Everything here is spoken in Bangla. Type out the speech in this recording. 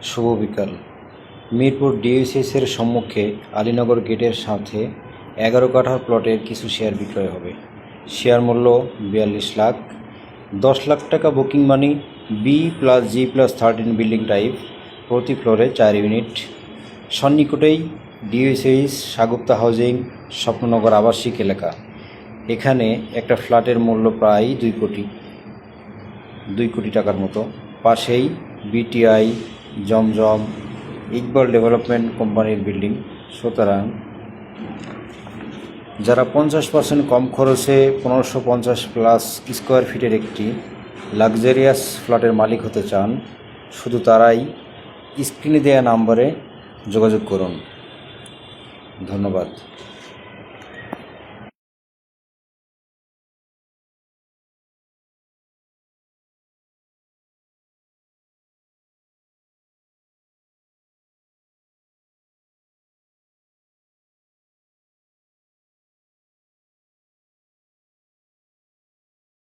শুভ বিকাল। মিরপুর ডিওসিসের সম্মুখে আলীনগর গেটের সাথে 11 কাঠা প্লটের কিছু শেয়ার বিক্রয় হবে। শেয়ার মূল্য 42 লাখ। 10 লাখ টাকা booking money. B+G+13 building type, প্রতি ফ্লোরে 4 ইউনিট। সন্নিকটেই ডিওসিস সাগুপ্তা হাউজিং স্বপ্ননগর আবাসিক এলাকা। এখানে একটা ফ্ল্যাটের মূল্য প্রায় 2 কোটি টাকার মতো। পাশেই বিটিআই, জমজম, ইকবাল ডেভেলপমেন্ট কোম্পানির বিল্ডিং। সুতরাং যারা 50% কম খরচে 1550+ স্কোয়ার ফিটের একটি লাক্সারিয়াস ফ্ল্যাটের মালিক হতে চান, শুধু তারাই স্ক্রিনে দেওয়া নাম্বারে যোগাযোগ করুন। ধন্যবাদ।